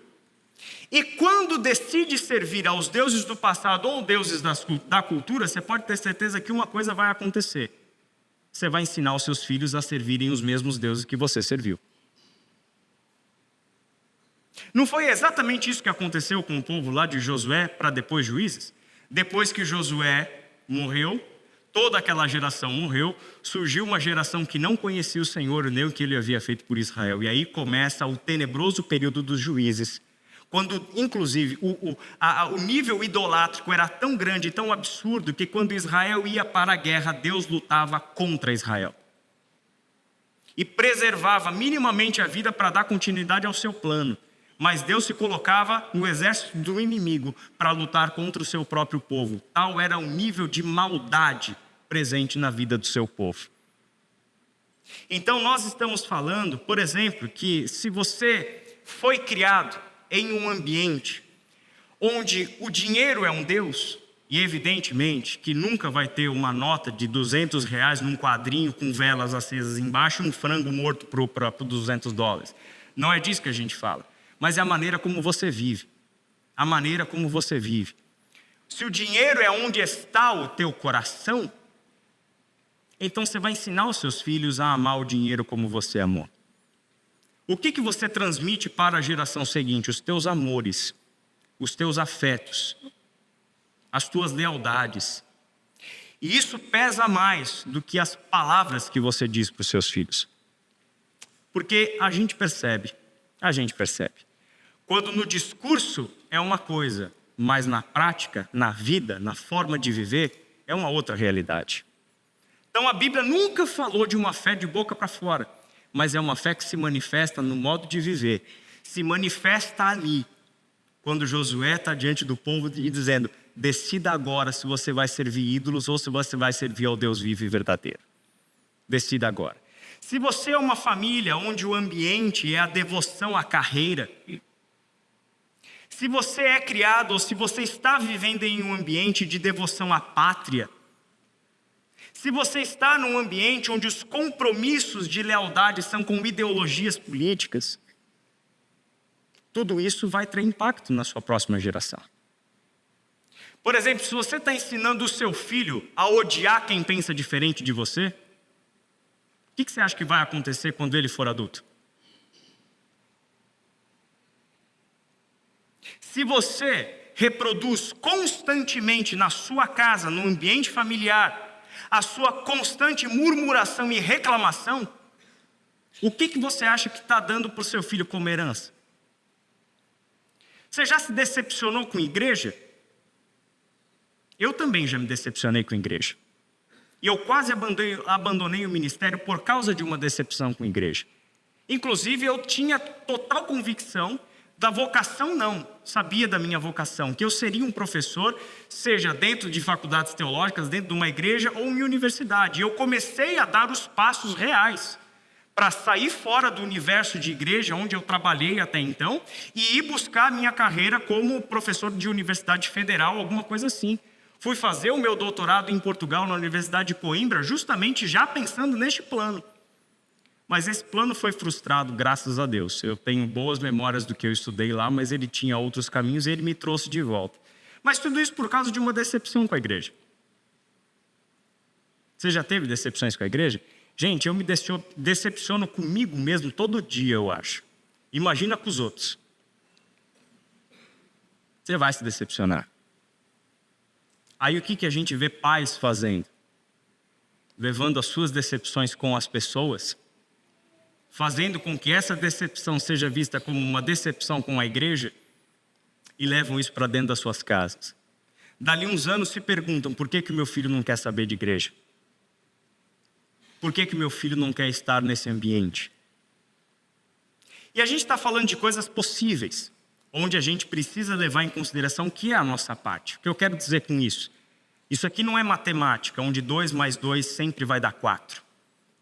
E quando decide servir aos deuses do passado ou deuses da cultura, você pode ter certeza que uma coisa vai acontecer. Você vai ensinar os seus filhos a servirem os mesmos deuses que você serviu. Não foi exatamente isso que aconteceu com o povo lá de Josué para depois Juízes? Depois que Josué morreu, toda aquela geração morreu, surgiu uma geração que não conhecia o Senhor nem o que ele havia feito por Israel. E aí começa o tenebroso período dos juízes, quando inclusive o nível idolátrico era tão grande, tão absurdo, que quando Israel ia para a guerra, Deus lutava contra Israel. E preservava minimamente a vida para dar continuidade ao seu plano. Mas Deus se colocava no exército do inimigo para lutar contra o seu próprio povo. Tal era o nível de maldade presente na vida do seu povo. Então nós estamos falando, por exemplo, que se você foi criado em um ambiente onde o dinheiro é um Deus, e evidentemente que nunca vai ter uma nota de R$200 num quadrinho com velas acesas embaixo e um frango morto por $200. Não é disso que a gente fala. Mas é a maneira como você vive. A maneira como você vive. Se o dinheiro é onde está o teu coração, então você vai ensinar os seus filhos a amar o dinheiro como você amou. O que você transmite para a geração seguinte? Os teus amores, os teus afetos, as tuas lealdades. E isso pesa mais do que as palavras que você diz para os seus filhos. Porque a gente percebe. Quando no discurso é uma coisa, mas na prática, na vida, na forma de viver, é uma outra realidade. Então a Bíblia nunca falou de uma fé de boca para fora, mas é uma fé que se manifesta no modo de viver. Se manifesta ali, quando Josué está diante do povo e dizendo: decida agora se você vai servir ídolos ou se você vai servir ao Deus vivo e verdadeiro. Decida agora. Se você é uma família onde o ambiente é a devoção à carreira, se você é criado ou se você está vivendo em um ambiente de devoção à pátria, se você está num ambiente onde os compromissos de lealdade são com ideologias políticas, tudo isso vai ter impacto na sua próxima geração. Por exemplo, se você está ensinando o seu filho a odiar quem pensa diferente de você, o que você acha que vai acontecer quando ele for adulto? Se você reproduz constantemente na sua casa, no ambiente familiar, a sua constante murmuração e reclamação, o que você acha que está dando para o seu filho como herança? Você já se decepcionou com a igreja? Eu também já me decepcionei com a igreja. E eu quase abandonei o ministério por causa de uma decepção com a igreja. Inclusive, eu tinha total convicção da vocação, não. Sabia da minha vocação, que eu seria um professor, seja dentro de faculdades teológicas, dentro de uma igreja ou em universidade. E eu comecei a dar os passos reais para sair fora do universo de igreja, onde eu trabalhei até então, e ir buscar a minha carreira como professor de universidade federal, alguma coisa assim. Fui fazer o meu doutorado em Portugal, na Universidade de Coimbra, justamente já pensando neste plano. Mas esse plano foi frustrado, graças a Deus. Eu tenho boas memórias do que eu estudei lá, mas ele tinha outros caminhos e ele me trouxe de volta. Mas tudo isso por causa de uma decepção com a igreja. Você já teve decepções com a igreja? Gente, eu me decepciono comigo mesmo todo dia, eu acho. Imagina com os outros. Você vai se decepcionar. Aí o que a gente vê pais fazendo? Levando as suas decepções com as pessoas, fazendo com que essa decepção seja vista como uma decepção com a igreja e levam isso para dentro das suas casas. Dali uns anos se perguntam, por que o meu filho não quer saber de igreja? Por que meu filho não quer estar nesse ambiente? E a gente está falando de coisas possíveis, onde a gente precisa levar em consideração o que é a nossa parte. O que eu quero dizer com isso? Isso aqui não é matemática, onde 2 mais 2 sempre vai dar 4.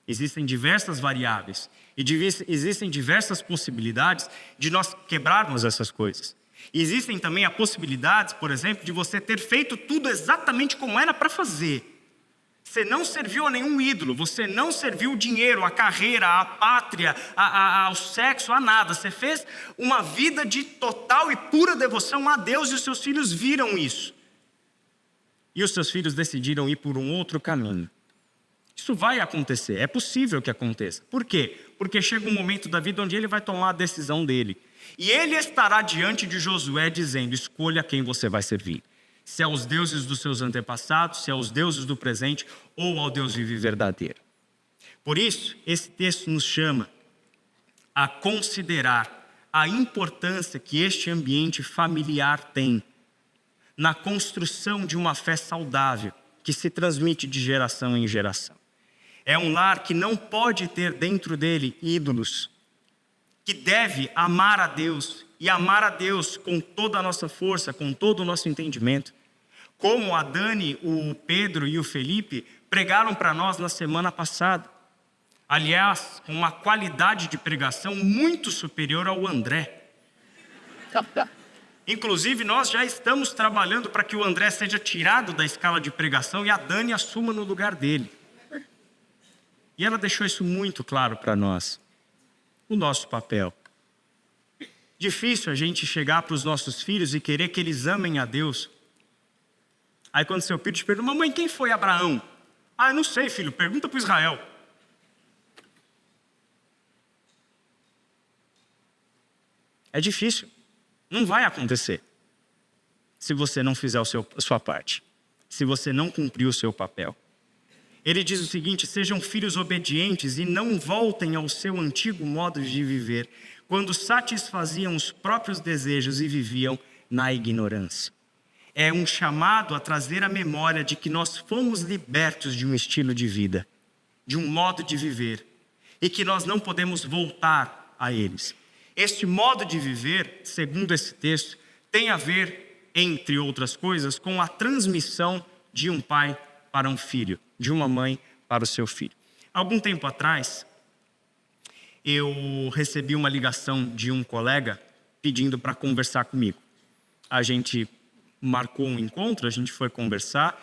Existem diversas variáveis e existem diversas possibilidades de nós quebrarmos essas coisas. E existem também a possibilidade, por exemplo, de você ter feito tudo exatamente como era para fazer. Você não serviu a nenhum ídolo, você não serviu o dinheiro, a carreira, a pátria, ao sexo, a nada. Você fez uma vida de total e pura devoção a Deus e os seus filhos viram isso. E os seus filhos decidiram ir por um outro caminho. Isso vai acontecer, é possível que aconteça. Por quê? Porque chega um momento da vida onde ele vai tomar a decisão dele. E ele estará diante de Josué dizendo, escolha quem você vai servir. Se é aos deuses dos seus antepassados, se é aos deuses do presente ou ao Deus vivo e verdadeiro. Por isso, esse texto nos chama a considerar a importância que este ambiente familiar tem na construção de uma fé saudável que se transmite de geração em geração. É um lar que não pode ter dentro dele ídolos, que deve amar a Deus e amar a Deus com toda a nossa força, com todo o nosso entendimento. Como a Dani, o Pedro e o Felipe pregaram para nós na semana passada. Aliás, com uma qualidade de pregação muito superior ao André. Inclusive, nós já estamos trabalhando para que o André seja tirado da escala de pregação e a Dani assuma no lugar dele. E ela deixou isso muito claro para nós. O nosso papel. Difícil a gente chegar para os nossos filhos e querer que eles amem a Deus. Aí quando seu filho te pergunta, mamãe, quem foi Abraão? Ah, eu não sei, filho, pergunta para Israel. É difícil. Não vai acontecer se você não fizer a sua parte, se você não cumprir o seu papel. Ele diz o seguinte, sejam filhos obedientes e não voltem ao seu antigo modo de viver, quando satisfaziam os próprios desejos e viviam na ignorância. É um chamado a trazer a memória de que nós fomos libertos de um estilo de vida, de um modo de viver, e que nós não podemos voltar a eles. Este modo de viver, segundo esse texto, tem a ver, entre outras coisas, com a transmissão de um pai para um filho, de uma mãe para o seu filho. Algum tempo atrás, eu recebi uma ligação de um colega pedindo para conversar comigo. A gente marcou um encontro, a gente foi conversar,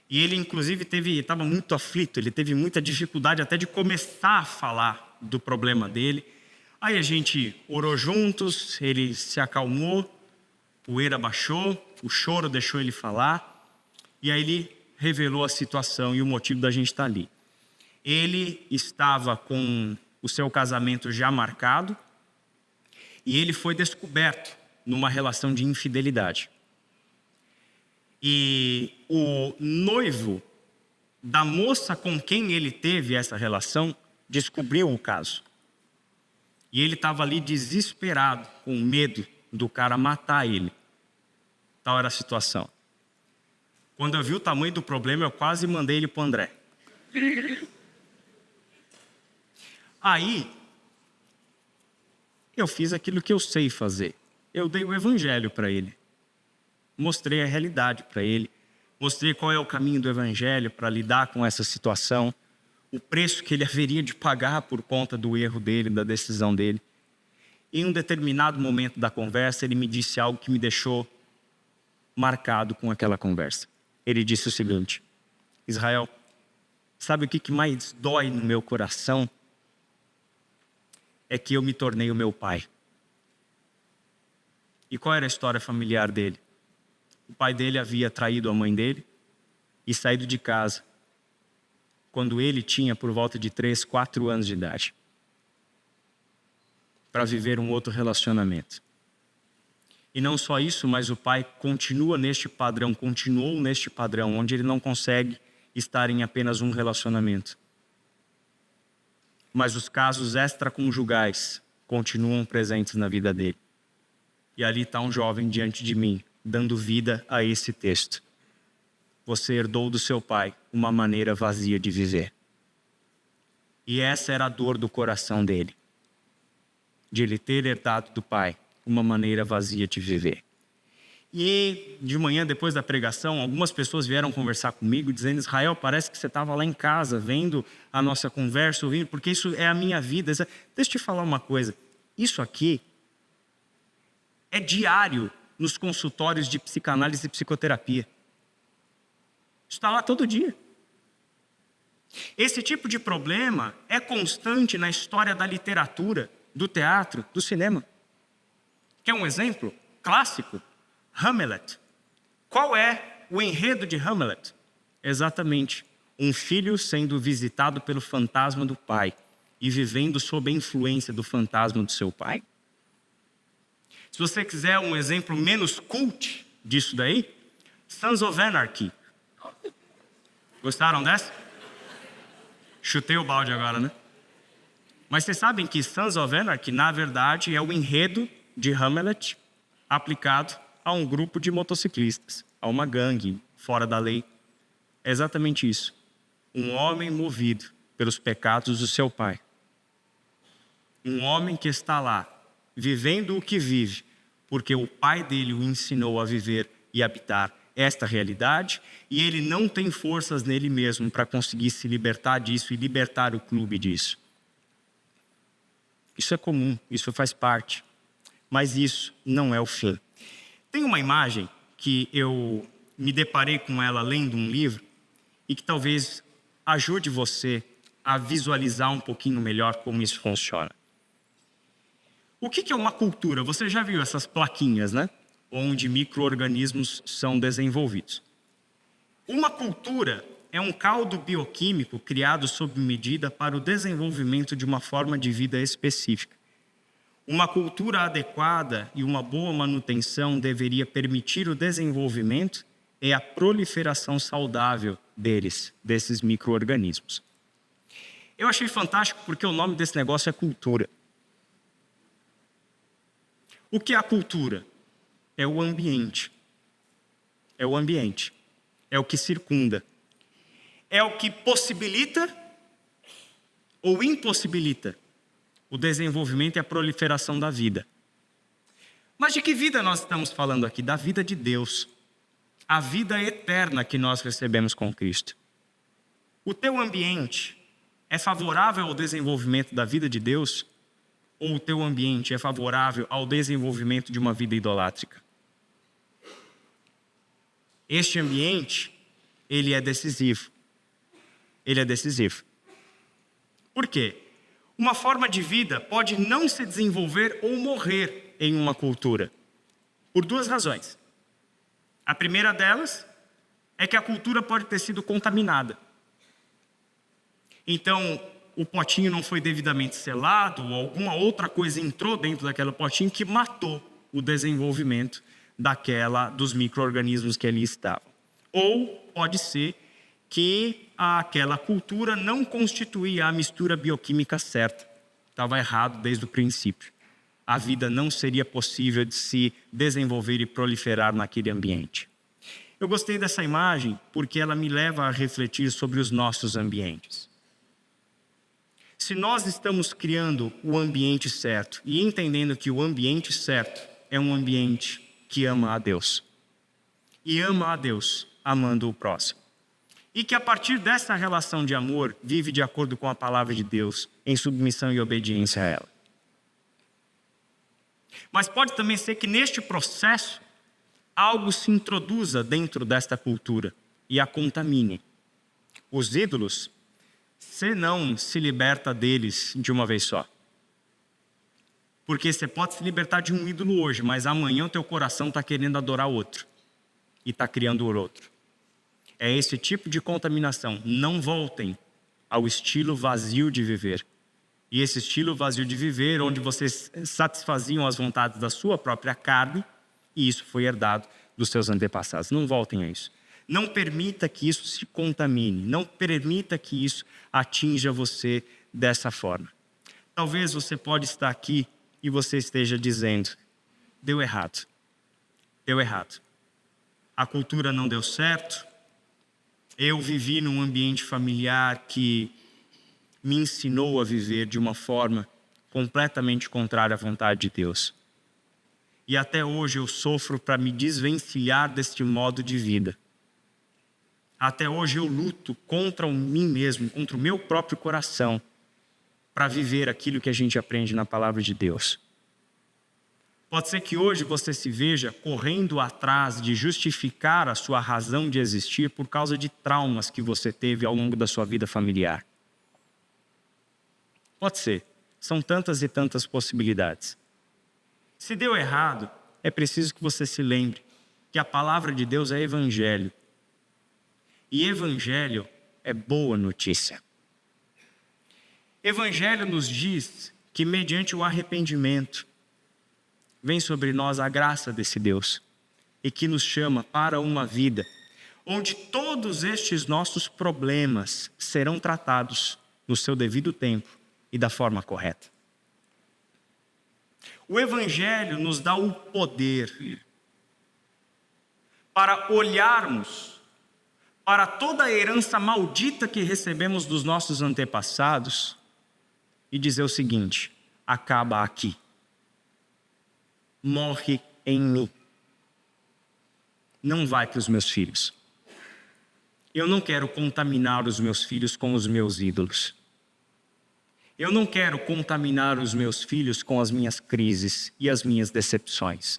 e ele inclusive estava muito aflito, ele teve muita dificuldade até de começar a falar do problema dele. Aí a gente orou juntos, ele se acalmou, poeira baixou, o choro deixou ele falar, e aí ele revelou a situação e o motivo da gente estar ali. Ele estava com o seu casamento já marcado, e ele foi descoberto numa relação de infidelidade. E o noivo da moça com quem ele teve essa relação descobriu o caso. E ele estava ali desesperado, com medo do cara matar ele. Tal era a situação. Quando eu vi o tamanho do problema, eu quase mandei ele para o André. Aí, eu fiz aquilo que eu sei fazer. Eu dei o evangelho para ele. Mostrei a realidade para ele. Mostrei qual é o caminho do evangelho para lidar com essa situação. O preço que ele haveria de pagar por conta do erro dele, da decisão dele. Em um determinado momento da conversa, ele me disse algo que me deixou marcado com aquela conversa. Ele disse o seguinte: Israel, sabe o que mais dói no meu coração? É que eu me tornei o meu pai. E qual era a história familiar dele? O pai dele havia traído a mãe dele e saído de casa quando ele tinha por volta de 3, 4 anos de idade, para viver um outro relacionamento. E não só isso, mas o pai continuou neste padrão, onde ele não consegue estar em apenas um relacionamento. Mas os casos extraconjugais continuam presentes na vida dele. E ali está um jovem diante de mim, dando vida a esse texto. Você herdou do seu pai uma maneira vazia de viver. E essa era a dor do coração dele, de ele ter herdado do pai uma maneira vazia de viver. E de manhã, depois da pregação, algumas pessoas vieram conversar comigo, dizendo: Israel, parece que você estava lá em casa, vendo a nossa conversa, ouvindo, porque isso é a minha vida. Deixa eu te falar uma coisa, isso aqui é diário nos consultórios de psicanálise e psicoterapia. Isso está lá todo dia. Esse tipo de problema é constante na história da literatura, do teatro, do cinema. Quer um exemplo clássico? Hamlet. Qual é o enredo de Hamlet? Exatamente, um filho sendo visitado pelo fantasma do pai e vivendo sob a influência do fantasma do seu pai. Se você quiser um exemplo menos cult disso daí, Sons of Anarchy. Gostaram dessa? Chutei o balde agora, né? Mas vocês sabem que Sons of Anarchy, na verdade, é o enredo de Hamlet aplicado a um grupo de motociclistas, a uma gangue fora da lei. É exatamente isso. Um homem movido pelos pecados do seu pai. Um homem que está lá, vivendo o que vive, porque o pai dele o ensinou a viver e habitar esta realidade, e ele não tem forças nele mesmo para conseguir se libertar disso e libertar o clube disso. Isso é comum, isso faz parte, mas isso não é o fim. Tem uma imagem que eu me deparei com ela lendo um livro e que talvez ajude você a visualizar um pouquinho melhor como isso funciona. O que é uma cultura? Você já viu essas plaquinhas, né? Onde micro-organismos são desenvolvidos. Uma cultura é um caldo bioquímico criado sob medida para o desenvolvimento de uma forma de vida específica. Uma cultura adequada e uma boa manutenção deveria permitir o desenvolvimento e a proliferação saudável desses micro-organismos. Eu achei fantástico porque o nome desse negócio é cultura. O que é a cultura? É o ambiente. É o ambiente. É o que circunda. É o que possibilita ou impossibilita o desenvolvimento e a proliferação da vida. Mas de que vida nós estamos falando aqui? Da vida de Deus. A vida eterna que nós recebemos com Cristo. O teu ambiente é favorável ao desenvolvimento da vida de Deus? Ou o teu ambiente é favorável ao desenvolvimento de uma vida idolátrica? Este ambiente, ele é decisivo. Ele é decisivo. Por quê? Uma forma de vida pode não se desenvolver ou morrer em uma cultura. Por duas razões. A primeira delas é que a cultura pode ter sido contaminada. Então, o potinho não foi devidamente selado, ou alguma outra coisa entrou dentro daquele potinho que matou o desenvolvimento dos micro-organismos que ali estavam. Ou pode ser que aquela cultura não constituía a mistura bioquímica certa. Estava errado desde o princípio. A vida não seria possível de se desenvolver e proliferar naquele ambiente. Eu gostei dessa imagem porque ela me leva a refletir sobre os nossos ambientes. Se nós estamos criando o ambiente certo e entendendo que o ambiente certo é um ambiente que ama a Deus. E ama a Deus amando o próximo. E que a partir dessa relação de amor vive de acordo com a palavra de Deus, em submissão e obediência a ela. Mas pode também ser que neste processo algo se introduza dentro desta cultura e a contamine. Os ídolos, você não se liberta deles de uma vez só. Porque você pode se libertar de um ídolo hoje, mas amanhã o teu coração está querendo adorar outro. E está criando outro. É esse tipo de contaminação. Não voltem ao estilo vazio de viver. E esse estilo vazio de viver, onde vocês satisfaziam as vontades da sua própria carne, e isso foi herdado dos seus antepassados. Não voltem a isso. Não permita que isso se contamine. Não permita que isso atinja você dessa forma. Talvez você pode estar aqui e você esteja dizendo, deu errado. Deu errado. A cultura não deu certo. Eu vivi num ambiente familiar que me ensinou a viver de uma forma completamente contrária à vontade de Deus. E até hoje eu sofro para me desvencilhar deste modo de vida. Até hoje eu luto contra mim mesmo, contra o meu próprio coração, para viver aquilo que a gente aprende na palavra de Deus. Pode ser que hoje você se veja correndo atrás de justificar a sua razão de existir por causa de traumas que você teve ao longo da sua vida familiar. Pode ser. São tantas e tantas possibilidades. Se deu errado, é preciso que você se lembre que a palavra de Deus é evangelho. E evangelho é boa notícia. Evangelho nos diz que mediante o arrependimento vem sobre nós a graça desse Deus e que nos chama para uma vida onde todos estes nossos problemas serão tratados no seu devido tempo e da forma correta. O Evangelho nos dá o poder para olharmos para toda a herança maldita que recebemos dos nossos antepassados e dizer o seguinte, acaba aqui. Morre em mim. Não vai para os meus filhos. Eu não quero contaminar os meus filhos com os meus ídolos. Eu não quero contaminar os meus filhos com as minhas crises e as minhas decepções.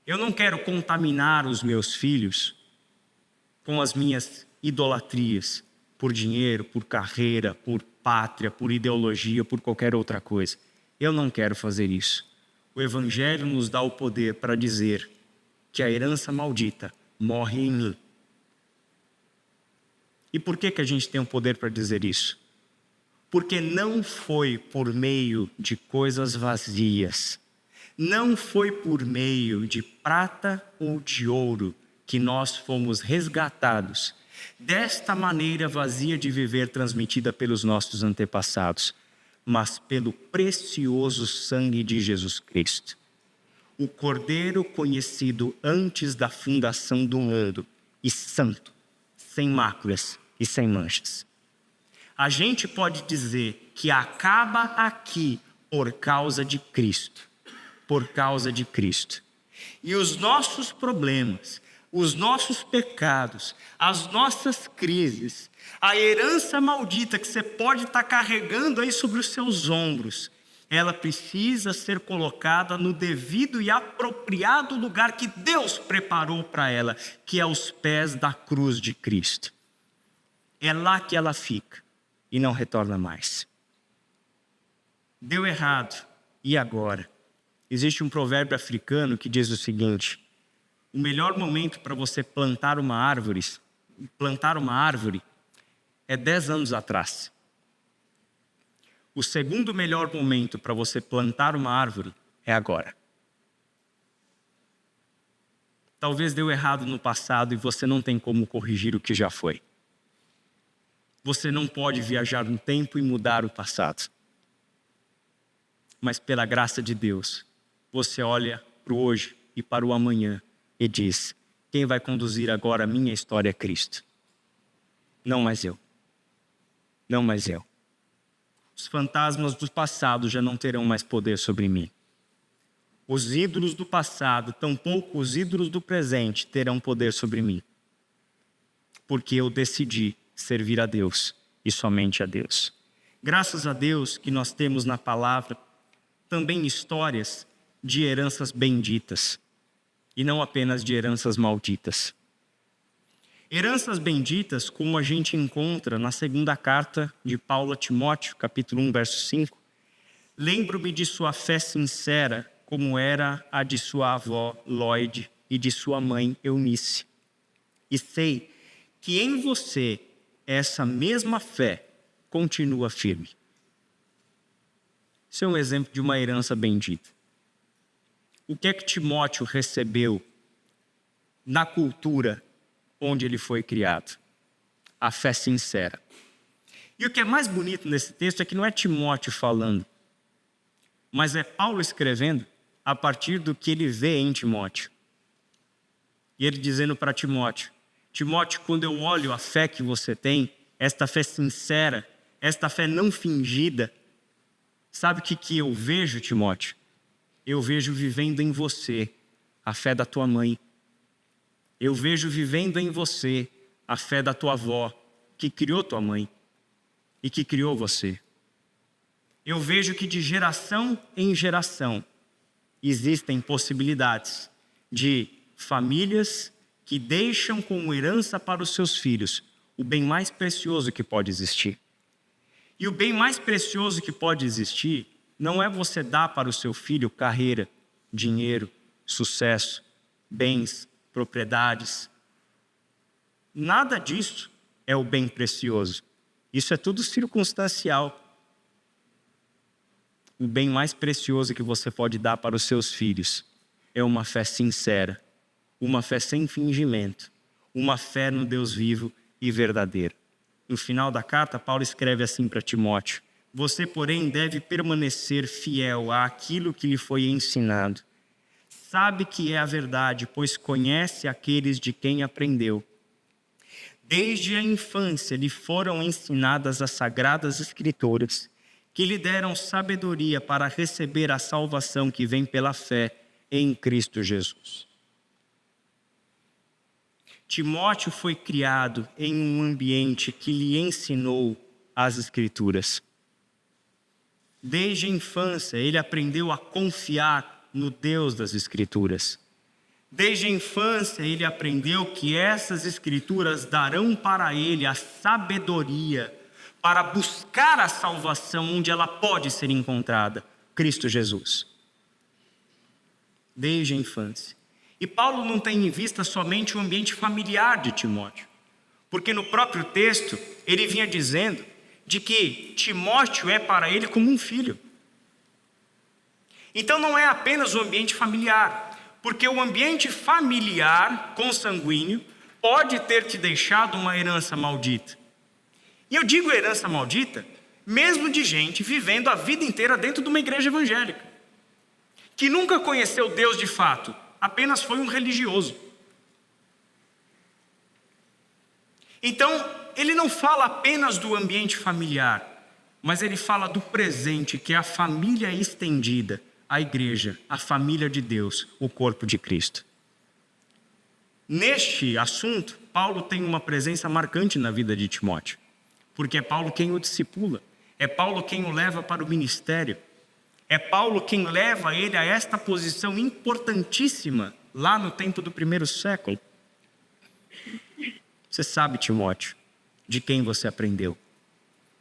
Eu não quero contaminar os meus filhos com as minhas idolatrias, por dinheiro, por carreira, por pátria, por ideologia, por qualquer outra coisa. Eu não quero fazer isso. O Evangelho nos dá o poder para dizer que a herança maldita morre em mim. E por que a gente tem o poder para dizer isso? Porque não foi por meio de coisas vazias, não foi por meio de prata ou de ouro que nós fomos resgatados desta maneira vazia de viver transmitida pelos nossos antepassados, mas pelo precioso sangue de Jesus Cristo. O Cordeiro conhecido antes da fundação do mundo e santo, sem máculas e sem manchas. A gente pode dizer que acaba aqui por causa de Cristo. Por causa de Cristo. E os nossos problemas, os nossos pecados, as nossas crises, a herança maldita que você pode estar carregando aí sobre os seus ombros, ela precisa ser colocada no devido e apropriado lugar que Deus preparou para ela, que é aos pés da cruz de Cristo. É lá que ela fica e não retorna mais. Deu errado, e agora? Existe um provérbio africano que diz o seguinte: o melhor momento para você plantar uma árvore é 10 anos atrás. O segundo melhor momento para você plantar uma árvore é agora. Talvez deu errado no passado e você não tem como corrigir o que já foi. Você não pode viajar no tempo e mudar o passado. Mas pela graça de Deus, você olha para o hoje e para o amanhã e diz: quem vai conduzir agora a minha história é Cristo. Não mais eu. Não mais eu. Os fantasmas do passado já não terão mais poder sobre mim. Os ídolos do passado, tampouco os ídolos do presente, terão poder sobre mim. Porque eu decidi servir a Deus e somente a Deus. Graças a Deus que nós temos na palavra também histórias de heranças benditas e não apenas de heranças malditas. Heranças benditas, como a gente encontra na segunda carta de Paulo a Timóteo, capítulo 1, verso 5. Lembro-me de sua fé sincera, como era a de sua avó Lloyd e de sua mãe Eunice. E sei que em você essa mesma fé continua firme. Isso é um exemplo de uma herança bendita. O que é que Timóteo recebeu na cultura onde ele foi criado? A fé sincera. E o que é mais bonito nesse texto é que não é Timóteo falando, mas é Paulo escrevendo a partir do que ele vê em Timóteo. E ele dizendo para Timóteo: Timóteo, quando eu olho a fé que você tem, esta fé sincera, esta fé não fingida, sabe o que eu vejo, Timóteo? Eu vejo vivendo em você a fé da tua mãe. Eu vejo vivendo em você a fé da tua avó, que criou tua mãe e que criou você. Eu vejo que de geração em geração existem possibilidades de famílias que deixam como herança para os seus filhos o bem mais precioso que pode existir. E o bem mais precioso que pode existir não é você dar para o seu filho carreira, dinheiro, sucesso, bens, propriedades. Nada disso é o bem precioso. Isso é tudo circunstancial. O bem mais precioso que você pode dar para os seus filhos é uma fé sincera, uma fé sem fingimento, uma fé no Deus vivo e verdadeiro. No final da carta, Paulo escreve assim para Timóteo: você, porém, deve permanecer fiel àquilo que lhe foi ensinado. Sabe que é a verdade, pois conhece aqueles de quem aprendeu. Desde a infância lhe foram ensinadas as sagradas escrituras, que lhe deram sabedoria para receber a salvação que vem pela fé em Cristo Jesus. Timóteo foi criado em um ambiente que lhe ensinou as Escrituras. Desde a infância, ele aprendeu a confiar no Deus das Escrituras. Desde a infância, ele aprendeu que essas Escrituras darão para ele a sabedoria para buscar a salvação onde ela pode ser encontrada, Cristo Jesus. Desde a infância. E Paulo não tem em vista somente o ambiente familiar de Timóteo, porque no próprio texto ele vinha dizendo de que Timóteo é para ele como um filho. Então não é apenas o ambiente familiar, porque o ambiente familiar consanguíneo pode ter te deixado uma herança maldita. E eu digo herança maldita, mesmo de gente vivendo a vida inteira dentro de uma igreja evangélica, que nunca conheceu Deus de fato, apenas foi um religioso. Então, ele não fala apenas do ambiente familiar, mas ele fala do presente, que é a família estendida, a igreja, a família de Deus, o corpo de Cristo. Neste assunto, Paulo tem uma presença marcante na vida de Timóteo, porque é Paulo quem o discipula, é Paulo quem o leva para o ministério, é Paulo quem leva ele a esta posição importantíssima lá no tempo do primeiro século. Você sabe, Timóteo, de quem você aprendeu.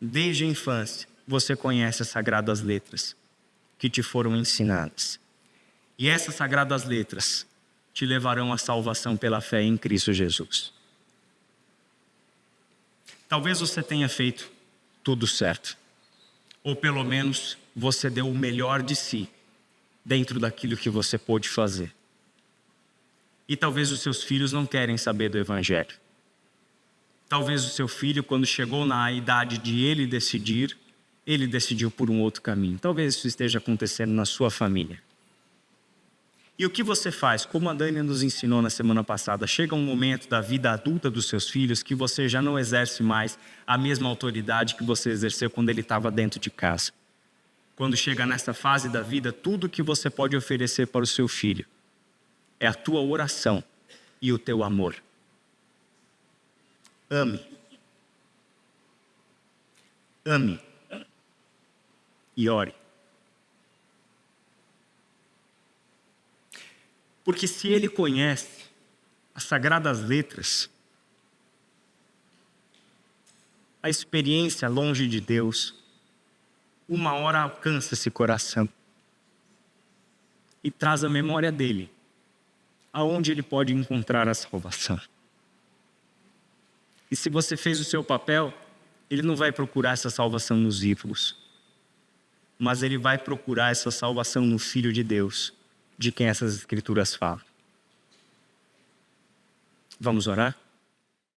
Desde a infância, você conhece as sagradas letras que te foram ensinadas. E essas sagradas letras te levarão à salvação pela fé em Cristo Jesus. Talvez você tenha feito tudo certo, ou pelo menos você deu o melhor de si dentro daquilo que você pôde fazer. E talvez os seus filhos não querem saber do Evangelho. Talvez o seu filho, quando chegou na idade de ele decidiu por um outro caminho. Talvez isso esteja acontecendo na sua família. E o que você faz? Como a Dani nos ensinou na semana passada, chega um momento da vida adulta dos seus filhos que você já não exerce mais a mesma autoridade que você exerceu quando ele estava dentro de casa. Quando chega nessa fase da vida, tudo que você pode oferecer para o seu filho é a tua oração e o teu amor. Ame. Ame. E ore. Porque se ele conhece as sagradas letras, a experiência longe de Deus, uma hora alcança esse coração e traz a memória dele, aonde ele pode encontrar a salvação. E se você fez o seu papel, ele não vai procurar essa salvação nos ídolos, mas ele vai procurar essa salvação no Filho de Deus, de quem essas escrituras falam. Vamos orar?